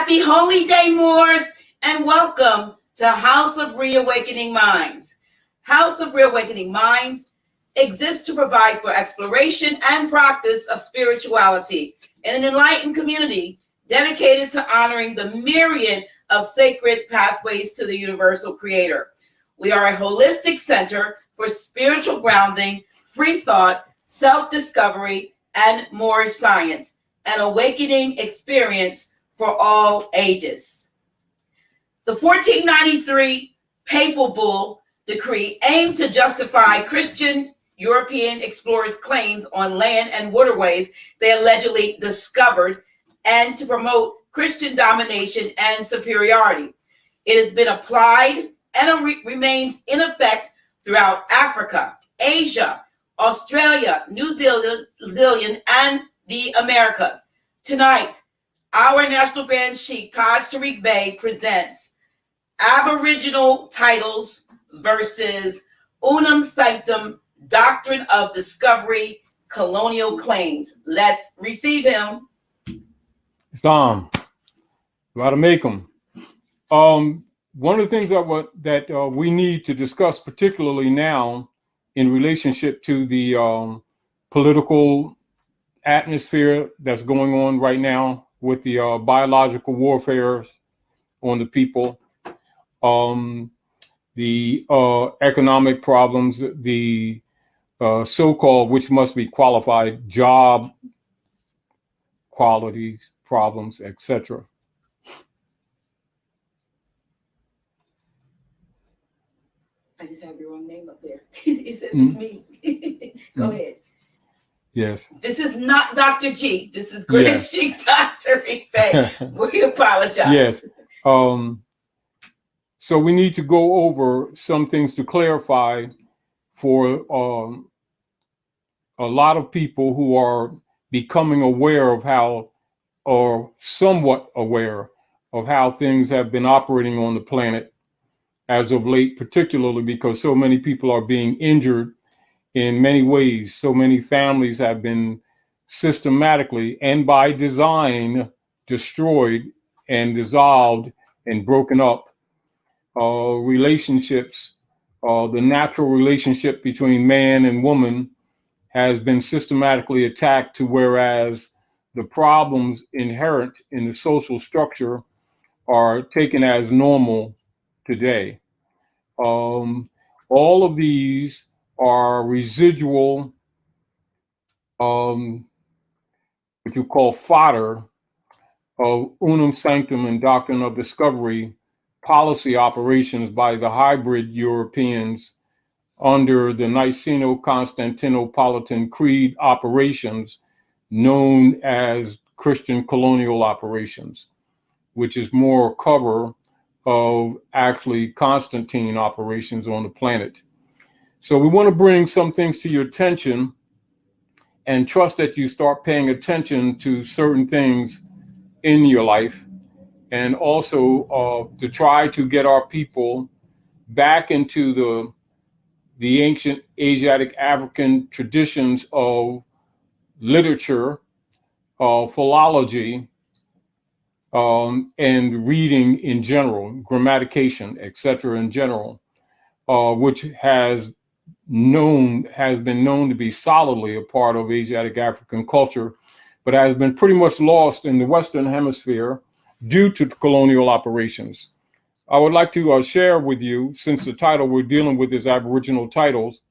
Happy Holy Day, Moors, and welcome to House of Reawakening Minds. House of Reawakening Minds exists to provide for exploration and practice of spirituality in an enlightened community dedicated to honoring the myriad of sacred pathways to the universal creator. We are a holistic center for spiritual grounding, free thought, self-discovery, and more science, an awakening experience for all ages. The 1493 Papal Bull decree aimed to justify Christian European explorers' claims on land and waterways they allegedly discovered and to promote Christian domination and superiority. It has been applied and remains in effect throughout Africa, Asia, Australia, New Zealand, and the Americas. Tonight, our National Grand Sheikh Tarik Bey presents Aboriginal Titles versus Unam Sanctum, Doctrine of Discovery, Colonial Claims. Let's receive him. Islam, gotta make them. One of the things that we need to discuss, particularly now, in relationship to the political atmosphere that's going on right now with the biological warfare on the people, the economic problems, the so-called, which must be qualified, job qualities problems, etc. I just have your wrong name up there. It says it's me. Go ahead. Yes. This is not Dr. G. This is Grand Sheikh Tarik Bey. We apologize. Yes. So we need to go over some things to clarify for a lot of people who are becoming aware of how, or somewhat aware of how things have been operating on the planet as of late, particularly because so many people are being injured in many ways. So many families have been systematically and by design destroyed and dissolved and broken up. Relationships, the natural relationship between man and woman has been systematically attacked, to whereas the problems inherent in the social structure are taken as normal today. All of these are residual, what you call fodder, of Unam Sanctum and Doctrine of Discovery policy operations by the hybrid Europeans under the Niceno-Constantinopolitan Creed operations known as Christian colonial operations, which is more cover of actually Constantine operations on the planet. So we want to bring some things to your attention and trust that you start paying attention to certain things in your life, and also to try to get our people back into the ancient Asiatic African traditions of literature, philology, and reading in general, grammatication, etc. in general, which has been known to be solidly a part of Asiatic African culture, but has been pretty much lost in the Western Hemisphere due to colonial operations. I would like to share with you, since the title we're dealing with is Aboriginal titles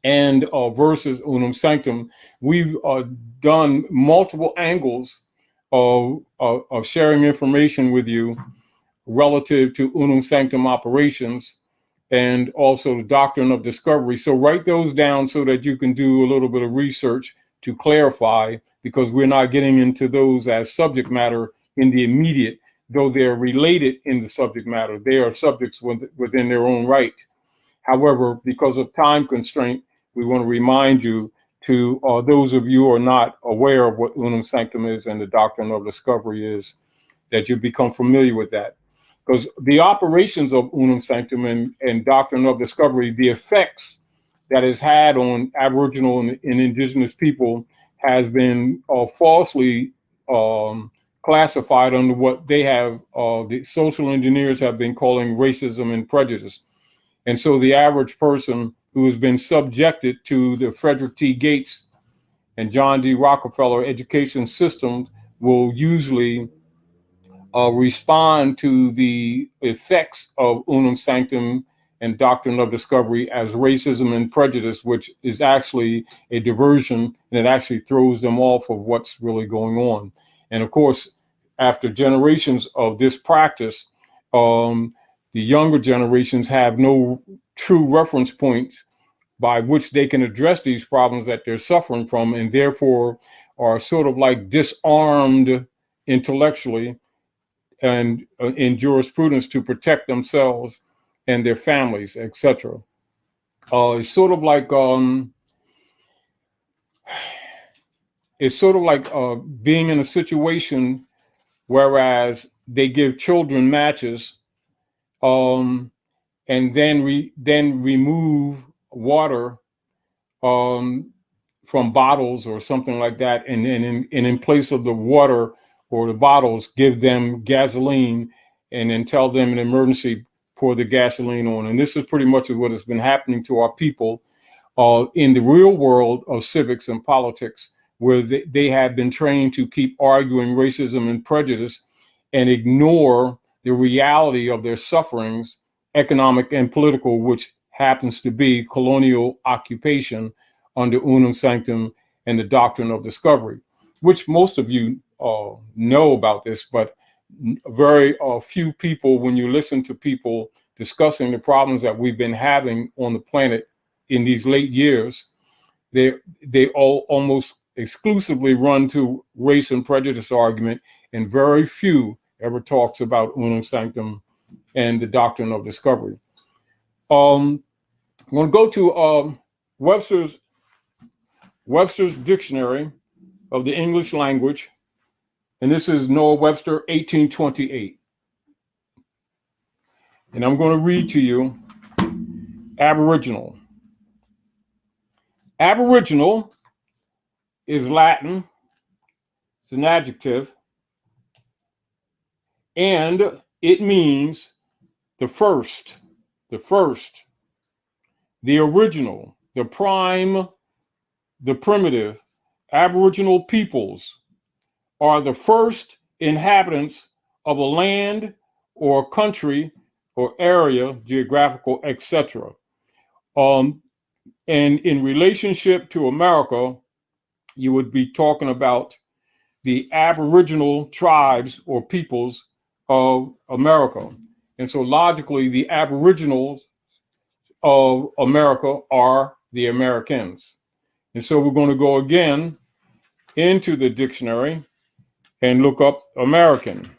and versus Unam Sanctum, we've done multiple angles of sharing information with you relative to Unam Sanctum operations and also the Doctrine of Discovery. So write those down so that you can do a little bit of research to clarify, because we're not getting into those as subject matter in the immediate, though they're related in the subject matter. They are subjects within their own right. However, because of time constraint, we want to remind you, to those of you who are not aware of what Unam Sanctum is and the Doctrine of Discovery is, that you become familiar with that. Because the operations of Unam Sanctum and Doctrine of Discovery, the effects that it's had on Aboriginal and indigenous people has been falsely classified under what they have, the social engineers have been calling racism and prejudice. And so the average person who has been subjected to the Frederick T. Gates and John D. Rockefeller education systems will usually respond to the effects of Unam, Sanctum, and Doctrine of Discovery as racism and prejudice, which is actually a diversion, and it actually throws them off of what's really going on. And of course, after generations of this practice, the younger generations have no true reference points by which they can address these problems that they're suffering from, and therefore are sort of like disarmed intellectually and in jurisprudence to protect themselves and their families, etc. It's sort of like being in a situation whereas they give children matches, and then remove water from bottles or something like that, and in place of the water or the bottles, give them gasoline, and then tell them in emergency, pour the gasoline on. And this is pretty much what has been happening to our people in the real world of civics and politics, where they have been trained to keep arguing racism and prejudice and ignore the reality of their sufferings, economic and political, which happens to be colonial occupation under Unam, Sanctum, and the Doctrine of Discovery, which most of you know about this, but very few people, when you listen to people discussing the problems that we've been having on the planet in these late years, they all almost exclusively run to race and prejudice argument, and very few ever talks about Unam, Sanctum, and the Doctrine of Discovery. I'm going to go to Webster's Dictionary of the English Language, and this is Noah Webster, 1828. And I'm going to read to you Aboriginal. Aboriginal is Latin, it's an adjective, and it means the first, the original, the prime, the primitive. Aboriginal peoples are the first inhabitants of a land or country or area, geographical, etc. And in relationship to America, you would be talking about the Aboriginal tribes or peoples of America. And so logically, the Aboriginals of America are the Americans. And so we're going to go again into the dictionary and look up American.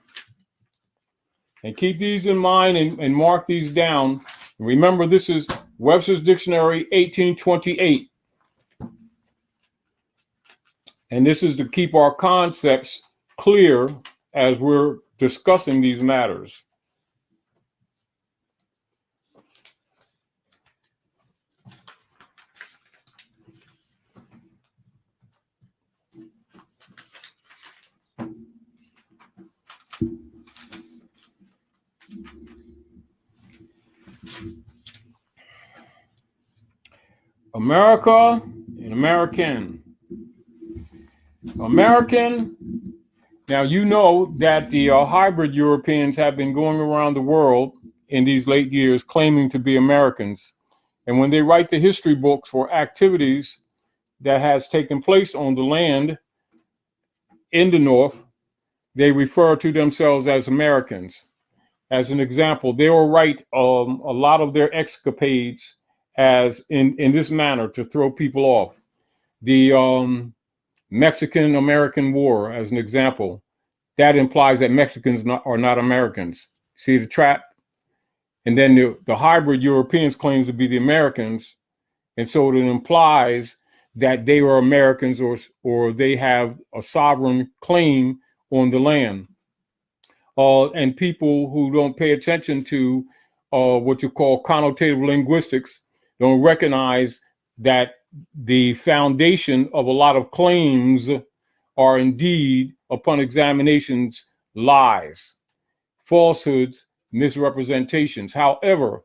And keep these in mind and mark these down. Remember, this is Webster's Dictionary, 1828. And this is to keep our concepts clear as we're discussing these matters. America and American. American, now you know that the hybrid Europeans have been going around the world in these late years claiming to be Americans. And when they write the history books for activities that has taken place on the land in the North, they refer to themselves as Americans. As an example, they will write a lot of their escapades as in this manner to throw people off. The Mexican-American War, as an example, that implies that Mexicans are not Americans. See the trap? And then the hybrid Europeans claims to be the Americans, and so it implies that they are Americans or they have a sovereign claim on the land. And people who don't pay attention to what you call connotative linguistics don't recognize that the foundation of a lot of claims are indeed upon examinations, lies, falsehoods, misrepresentations. However,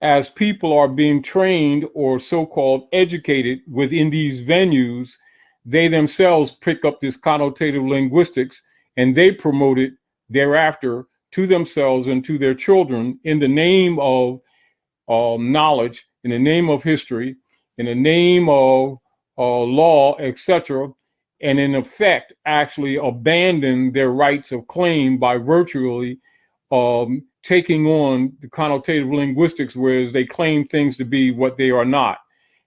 as people are being trained or so-called educated within these venues, they themselves pick up this connotative linguistics and they promote it thereafter to themselves and to their children in the name of knowledge, in the name of history, in the name of law, etc., and in effect actually abandon their rights of claim by virtually taking on the connotative linguistics, whereas they claim things to be what they are not.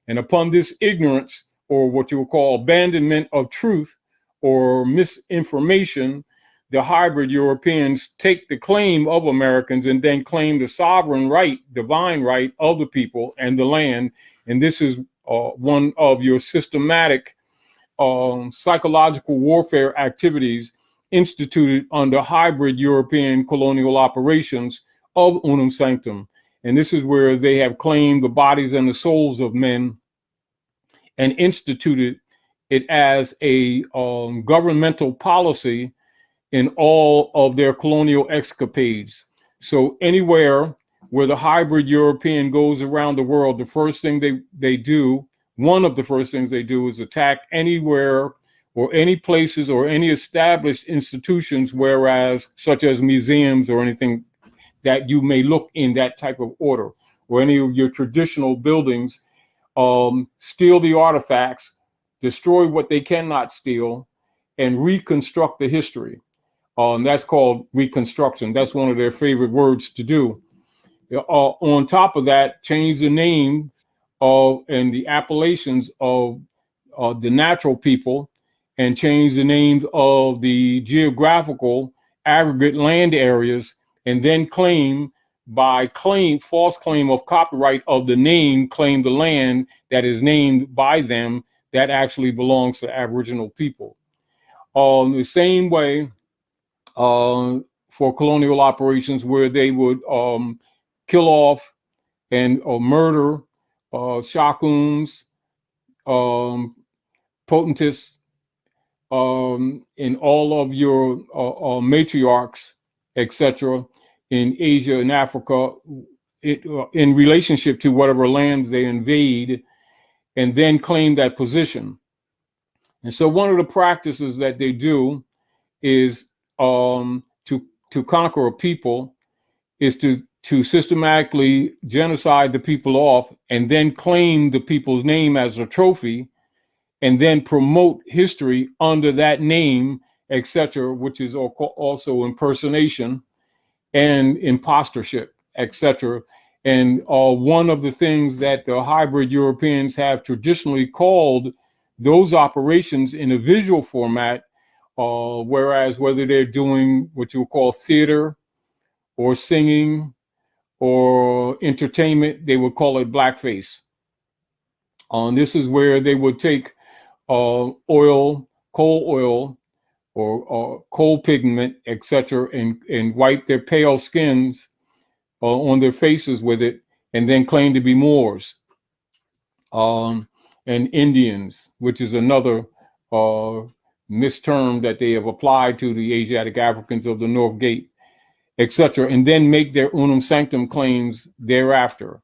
And upon this ignorance, or what you would call abandonment of truth or misinformation, the hybrid Europeans take the claim of Americans and then claim the sovereign right, divine right of the people and the land. And this is one of your systematic psychological warfare activities instituted under hybrid European colonial operations of Unam Sanctum. And this is where they have claimed the bodies and the souls of men and instituted it as a governmental policy in all of their colonial escapades. So anywhere where the hybrid European goes around the world, the first thing they do, one of the first things they do, is attack anywhere or any places or any established institutions, whereas such as museums or anything that you may look in that type of order, or any of your traditional buildings, steal the artifacts, destroy what they cannot steal, and reconstruct the history. That's called reconstruction. That's one of their favorite words to do. On top of that, change the name of and the appellations of the natural people, and change the names of the geographical aggregate land areas, and then false claim of copyright of the name, claim the land that is named by them that actually belongs to Aboriginal people. The same way for colonial operations, where they would kill off and murder shakuns, potentists, in all of your matriarchs, etc., in Asia and Africa, in relationship to whatever lands they invade, and then claim that position. And so one of the practices that they do is to conquer a people is to systematically genocide the people off and then claim the people's name as a trophy, and then promote history under that name, etc., which is also impersonation and impostorship, etc. And one of the things that the hybrid Europeans have traditionally called those operations in a visual format, whereas whether they're doing what you call theater or singing or entertainment, they would call it blackface. This is where they would take coal oil, or coal pigment, etc., and wipe their pale skins on their faces with it, and then claim to be Moors and Indians, which is another misterm that they have applied to the Asiatic Africans of the North Gate, etc., and then make their Unam Sanctum claims thereafter.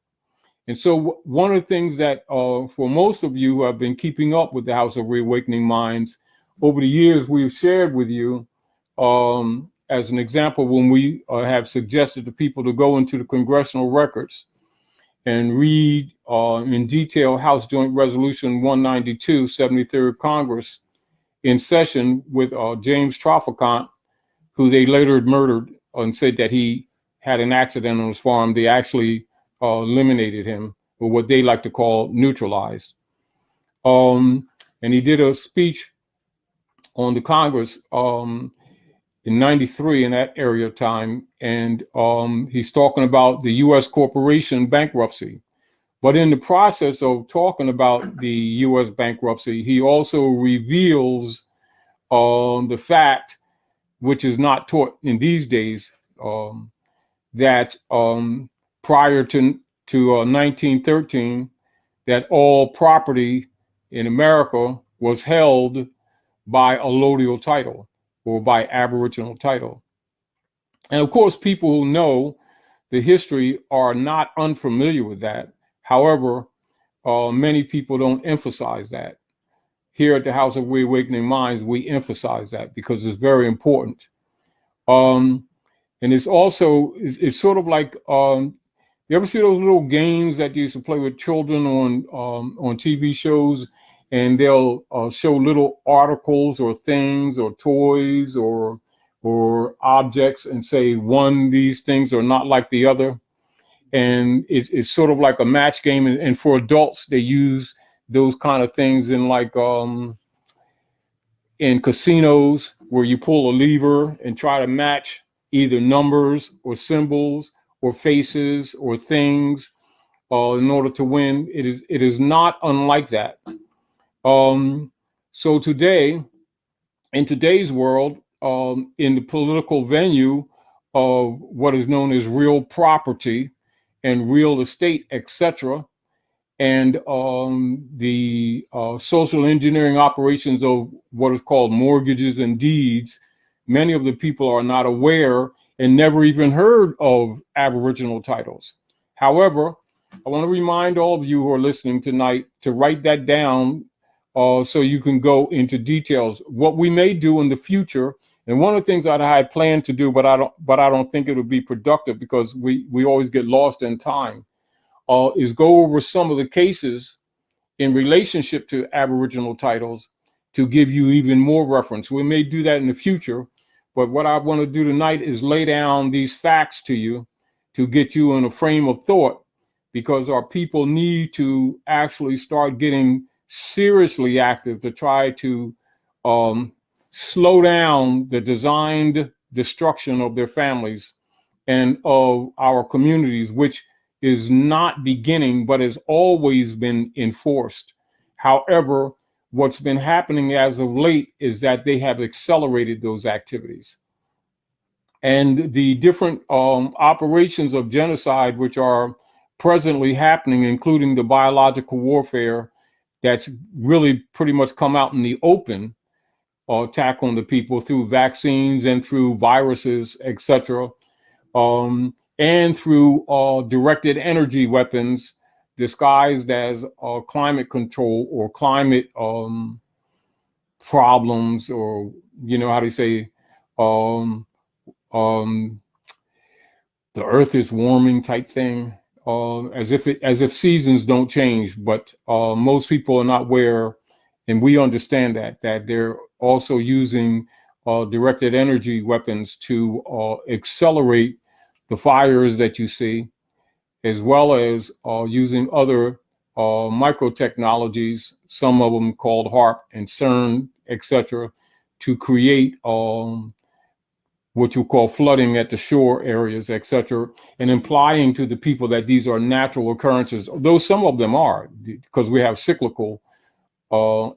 And so one of the things that for most of you who have been keeping up with the House of Reawakening Minds over the years, we've shared with you as an example, when we have suggested to people to go into the congressional records and read in detail House Joint Resolution 192, 73rd Congress, in session with James Traficant, who they later murdered and said that he had an accident on his farm. They actually eliminated him, or what they like to call neutralized. And he did a speech on the Congress in 93 in that area of time. And he's talking about the US corporation bankruptcy. But in the process of talking about the US bankruptcy, he also reveals the fact, which is not taught in these days, that prior to 1913, that all property in America was held by allodial title or by Aboriginal title. And of course, people who know the history are not unfamiliar with that. However, many people don't emphasize that. Here at the House of Reawakening Minds, we emphasize that because it's very important. And it's also, it's sort of like, you ever see those little games that you used to play with children on TV shows, and they'll show little articles or things or toys or objects and say one, these things are not like the other. And it's sort of like a match game. And for adults, they use those kind of things in like in casinos where you pull a lever and try to match either numbers or symbols or faces or things in order to win. It is not unlike that. So today, in today's world, in the political venue of what is known as real property and real estate, etc., and the social engineering operations of what is called mortgages and deeds, many of the people are not aware and never even heard of Aboriginal titles. However, I want to remind all of you who are listening tonight to write that down so you can go into details. What we may do in the future, and one of the things that I had planned to do, but I don't think it would be productive because we always get lost in time, is go over some of the cases in relationship to Aboriginal titles to give you even more reference. We may do that in the future, but what I want to do tonight is lay down these facts to you to get you in a frame of thought, because our people need to actually start getting seriously active to try to slow down the designed destruction of their families and of our communities, which is not beginning, but has always been enforced. However, what's been happening as of late is that they have accelerated those activities. And the different operations of genocide, which are presently happening, including the biological warfare that's really pretty much come out in the open, attack on the people through vaccines and through viruses, etc., and through directed energy weapons disguised as climate control or climate problems, or how do you say, the earth is warming type thing, as if seasons don't change. But most people are not aware, and we understand that they're also using directed energy weapons to accelerate the fires that you see, as well as using other micro technologies, some of them called HARP and CERN, etc., to create what you call flooding at the shore areas, etc., and implying to the people that these are natural occurrences, though some of them are, because we have cyclical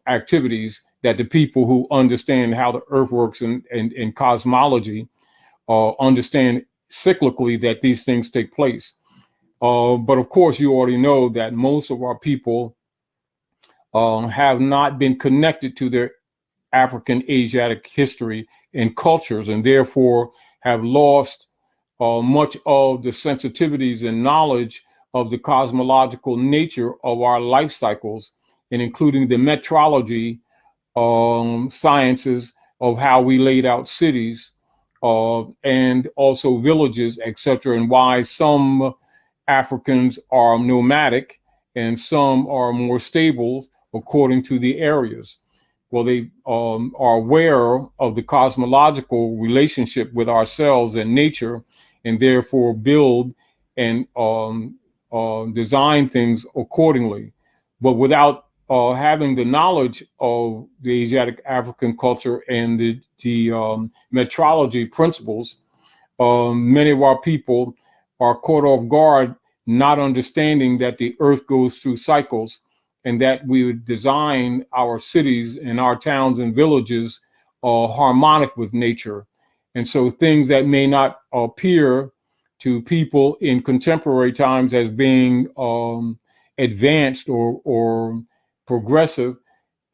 activities that the people who understand how the earth works and cosmology understand cyclically that these things take place. But of course, you already know that most of our people have not been connected to their African Asiatic history and cultures, and therefore have lost much of the sensitivities and knowledge of the cosmological nature of our life cycles, and including the metrology sciences of how we laid out cities and also villages, etc., and why some Africans are nomadic and some are more stable according to the areas. Well, they are aware of the cosmological relationship with ourselves and nature, and therefore build and design things accordingly. But without having the knowledge of the Asiatic African culture and the metrology principles, many of our people are caught off guard, not understanding that the earth goes through cycles, and that we would design our cities and our towns and villages harmonic with nature. And so things that may not appear to people in contemporary times as being advanced or progressive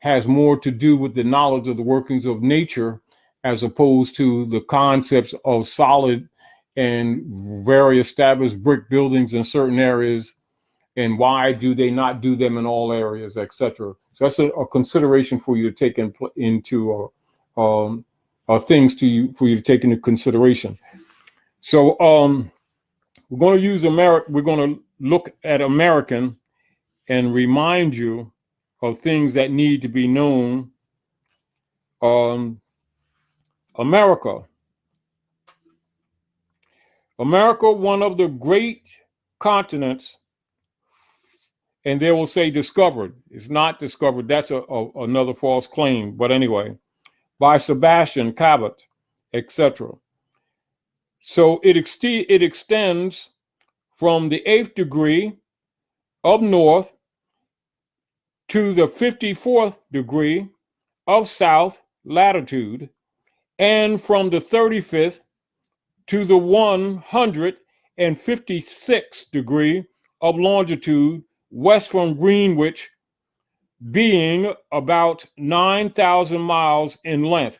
has more to do with the knowledge of the workings of nature, as opposed to the concepts of solid and very established brick buildings in certain areas, and why do they not do them in all areas, etc. So that's a consideration for you to take into things for you to take into consideration. So we're going to use we're going to look at American and remind you of things that need to be known. America, one of the great continents, and they will say discovered. It's not discovered. That's another false claim. But anyway, by Sebastian Cabot, etc. So it extends from the 8th degree of north to the 54th degree of south latitude, and from the 35th to the 156th degree of longitude west from Greenwich, being about 9,000 miles in length.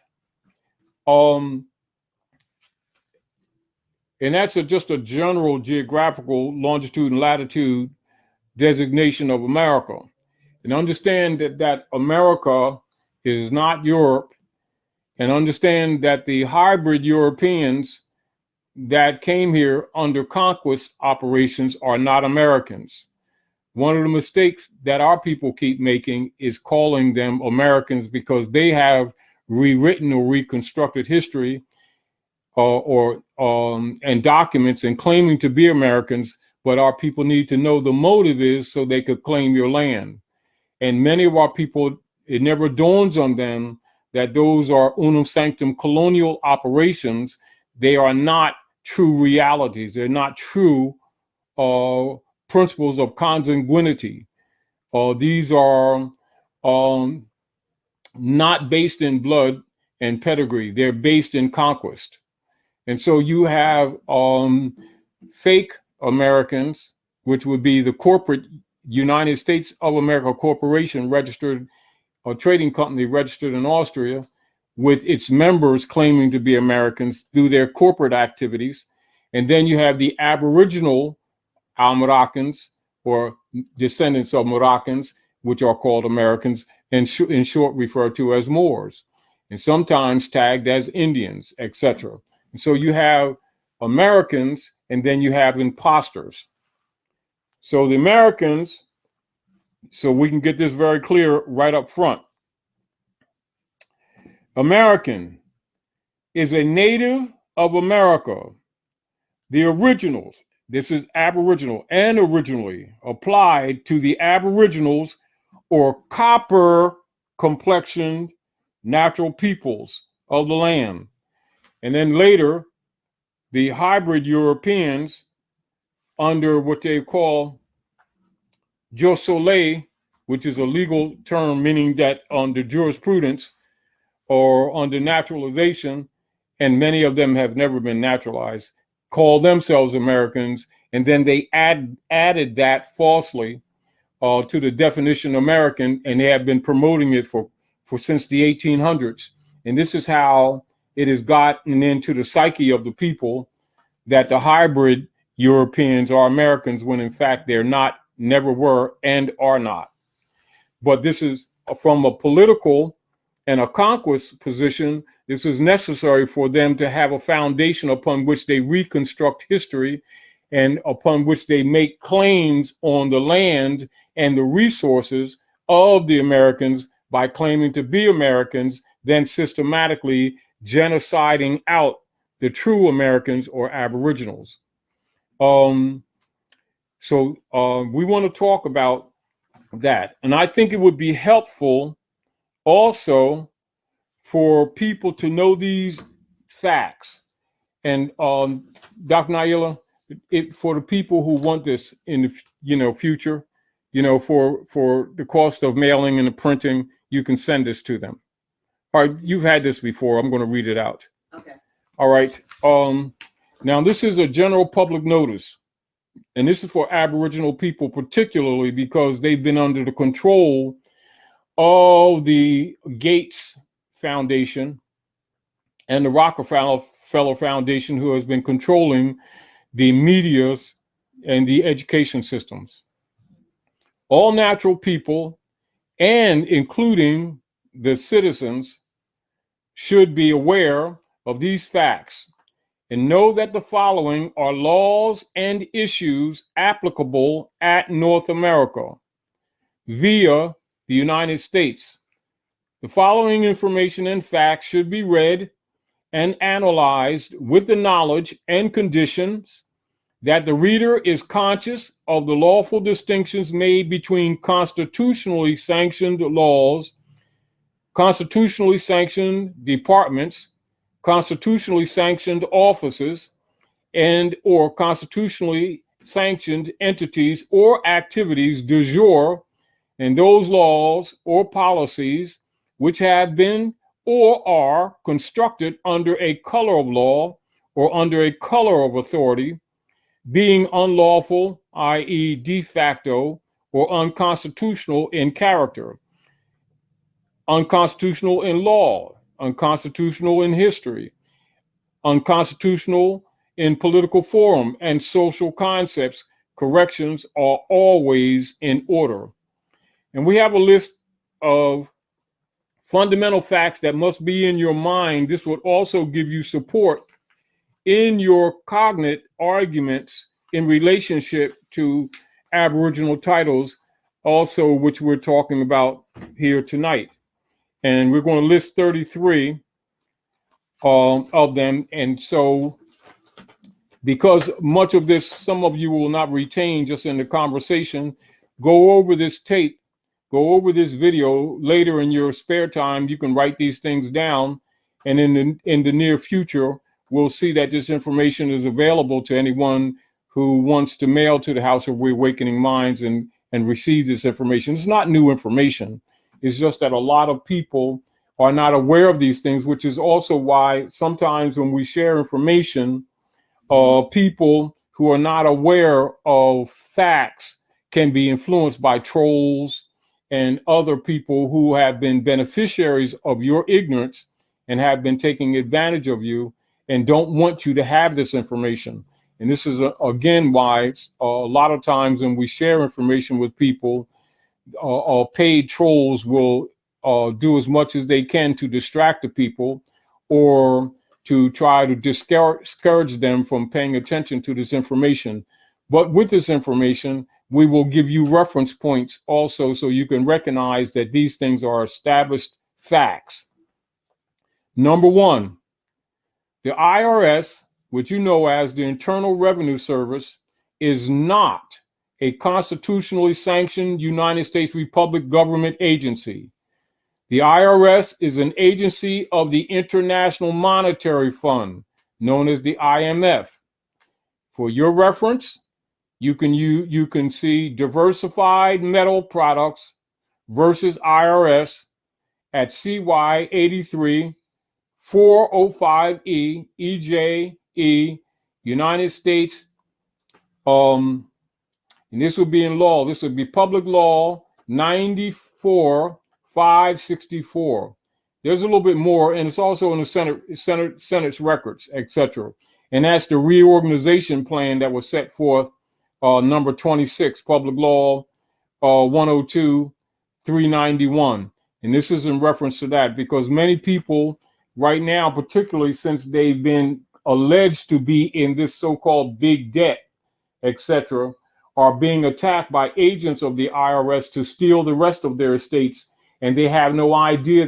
And that's just a general geographical longitude and latitude designation of America. And understand that America is not Europe, and understand that the hybrid Europeans that came here under conquest operations are not Americans. One of the mistakes that our people keep making is calling them Americans because they have rewritten or reconstructed history and documents and claiming to be Americans, but our people need to know the motive is so they could claim your land. And many of our people, it never dawns on them that those are Unam Sanctum colonial operations. They are not true realities. They're not true principles of consanguinity. These are not based in blood and pedigree. They're based in conquest. And so you have fake Americans, which would be the corporate United States of America Corporation, registered, a trading company registered in Austria, with its members claiming to be Americans through their corporate activities. And then you have the Aboriginal Al-Moroccans, or descendants of Moroccans, which are called Americans, and in short referred to as Moors, and sometimes tagged as Indians, etc. And so you have Americans, and then you have imposters. So the Americans, so we can get this very clear right up front. American is a native of America. The originals, this is Aboriginal, and originally applied to the Aboriginals or copper complexioned natural peoples of the land. And then later, the hybrid Europeans, under what they call jus soli, which is a legal term meaning that under jurisprudence or under naturalization, and many of them have never been naturalized, call themselves Americans, and then they added that falsely to the definition American, and they have been promoting it for since the 1800s. And this is how it has gotten into the psyche of the people that the hybrid Europeans are Americans, when in fact they're not, never were, and are not. But this is from a political and a conquest position. This is necessary for them to have a foundation upon which they reconstruct history and upon which they make claims on the land and the resources of the Americans by claiming to be Americans, then systematically genociding out the true Americans or Aboriginals. We want to talk about that. And I think it would be helpful also for people to know these facts. And Dr. Naila, for the people who want this in the future, for the cost of mailing and the printing, you can send this to them. All right, you've had this before. I'm going to read it out. Okay. All right. Now, this is a general public notice, and this is for Aboriginal people particularly because they've been under the control the Gates Foundation and the Rockefeller Foundation, who has been controlling the medias and the education systems. All natural people, and including the citizens, should be aware of these facts and know that the following are laws and issues applicable at North America via the United States. The following information and facts should be read and analyzed with the knowledge and conditions that the reader is conscious of the lawful distinctions made between constitutionally sanctioned laws, constitutionally sanctioned departments, constitutionally sanctioned offices, and or constitutionally sanctioned entities or activities de jure, and those laws or policies which have been or are constructed under a color of law or under a color of authority, being unlawful, i.e. de facto, or unconstitutional in character, unconstitutional in law, unconstitutional in history, unconstitutional in political forum and social concepts. Corrections are always in order. And we have a list of fundamental facts that must be in your mind. This would also give you support in your cognate arguments in relationship to Aboriginal titles, also, which we're talking about here tonight. And we're going to list 33 of them. And so, because much of this, some of you will not retain just in the conversation, go over this tape, go over this video later in your spare time. You can write these things down. And in the near future, we'll see that this information is available to anyone who wants to mail to the House of Reawakening Minds and receive this information. It's not new information. It's just that a lot of people are not aware of these things, which is also why sometimes when we share information, people who are not aware of facts can be influenced by trolls and other people who have been beneficiaries of your ignorance and have been taking advantage of you and don't want you to have this information. And this is, again, why a lot of times when we share information with people, paid trolls will do as much as they can to distract the people or to try to discourage them from paying attention to this information. But with this information, we will give you reference points also so you can recognize that these things are established facts. Number one, the IRS, which you know as the Internal Revenue Service, is not a constitutionally sanctioned United States Republic government agency. The IRS is an agency of the International Monetary Fund, known as the IMF. For your reference, you can see diversified metal products versus IRS at CY 83 405E EJE United States. And this would be in law. This would be Public Law 94 564. There's a little bit more, and it's also in the Senate's records, etc. And that's the reorganization plan that was set forth, number 26, Public Law 102 391. And this is in reference to that, because many people right now, particularly since they've been alleged to be in this so-called big debt, etc., are being attacked by agents of the IRS to steal the rest of their estates. And they have no idea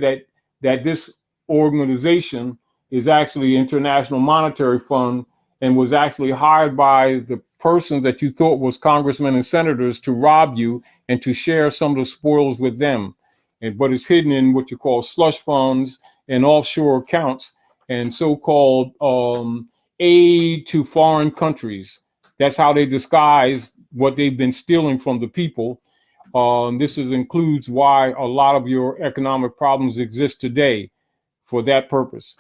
that this organization is actually International Monetary Fund and was actually hired by the persons that you thought was congressmen and senators to rob you and to share some of the spoils with them. But it's hidden in what you call slush funds and offshore accounts and so-called aid to foreign countries. That's how they disguise what they've been stealing from the people. This includes why a lot of your economic problems exist today for that purpose.